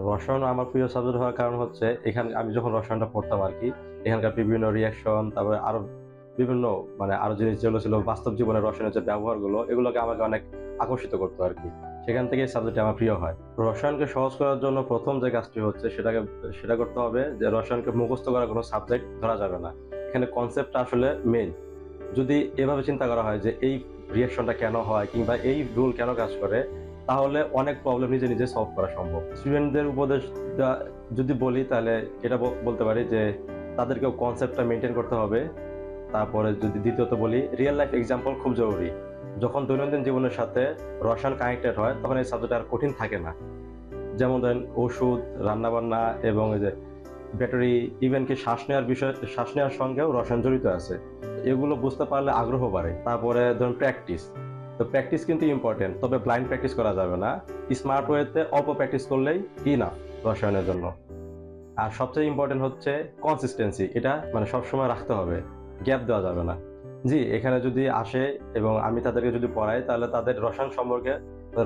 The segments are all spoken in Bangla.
রসায়ন আমার প্রিয় সাবজেক্ট হওয়ার কারণ হচ্ছে এখানে আমি যখন রসায়নটা পড়তাম আর কি, এখানকার বিভিন্ন রিয়াকশন, তারপরে আরো বিভিন্ন আরো জিনিস যেগুলো ছিল বাস্তব জীবনে রসায়নের যে ব্যবহারগুলো, এগুলোকে আমাকে অনেক আকর্ষিত করতো আর কি। সেখান থেকে এই সাবজেক্টটি আমার প্রিয় হয়। রসায়নকে সহজ করার জন্য প্রথম যে কাজটি হচ্ছে সেটা করতে হবে যে রসায়নকে মুখস্থ করার কোনো সাবজেক্ট ধরা যাবে না। এখানে কনসেপ্টটা আসলে মেইন। যদি এভাবে চিন্তা করা হয় যে এই রিঅ্যাকশনটা কেন হয় কিংবা এই রুল কেন কাজ করে, তাহলে অনেক প্রবলেম নিজে নিজে সলভ করা সম্ভব। স্টুডেন্টদের উপদেশ যদি বলি তাহলে এটা বলতে পারি যে তাদেরকেও কনসেপ্টটা মেনটেন করতে হবে। তারপরে যদি দ্বিতীয়ত বলি, রিয়েল লাইফ এক্সাম্পল খুব জরুরি। যখন দৈনন্দিন জীবনের সাথে রসায়ন কানেক্টেড হয় তখন এই সাবজেক্ট আর কঠিন থাকে না। যেমন ধরেন ওষুধ, রান্নাবান্না এবং এই যে ব্যাটারি, ইভেন কি শ্বাস নেওয়ার সঙ্গেও রসায়ন জড়িত আছে। এগুলো বুঝতে পারলে আগ্রহ বাড়ে। তারপরে ধরুন প্র্যাকটিস। তো প্র্যাকটিস কিন্তু ইম্পর্টেন্ট, তবে ব্লাইন্ড প্র্যাকটিস করা যাবে না। স্মার্ট ওয়েতে অল্প প্র্যাকটিস করলেই ইনাফ রসায়নের জন্য। আর সবচেয়ে ইম্পর্টেন্ট হচ্ছে কনসিস্টেন্সি। এটা সবসময় রাখতে হবে, গ্যাপ দেওয়া যাবে না। জি, এখানে যদি আসে এবং আমি তাদেরকে যদি পড়াই তাহলে তাদের রসায়ন সম্পর্কে,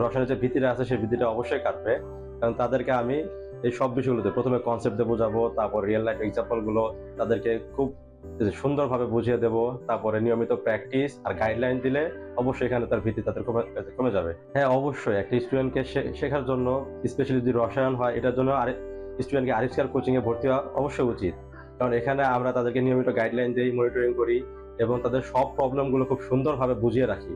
রসায়নের যে ভীতিটা আছে সেই ভীতিটা অবশ্যই কাটবে। কারণ তাদেরকে আমি এই সব বিষয়গুলোতে প্রথমে কনসেপ্ট দিয়ে বোঝাবো, তারপর রিয়েল লাইফ এক্সাম্পল গুলো তাদেরকে খুব সুন্দরভাবে বুঝিয়ে দেবো। তারপরে নিয়মিত প্র্যাকটিস আর গাইডলাইন দিলে অবশ্যই এখানে তার ভীতি তাদের কমে যাবে। হ্যাঁ, অবশ্যই একটা স্টুডেন্টকে শেখার জন্য, স্পেশালি যদি রসায়ন হয়, এটার জন্য স্টুডেন্টকে আরিফকার কোচিং এ ভর্তি হওয়া অবশ্যই উচিত। কারণ এখানে আমরা তাদেরকে নিয়মিত গাইডলাইন দিই, মনিটরিং করি এবং তাদের সব প্রবলেম গুলো খুব সুন্দরভাবে বুঝিয়ে রাখি।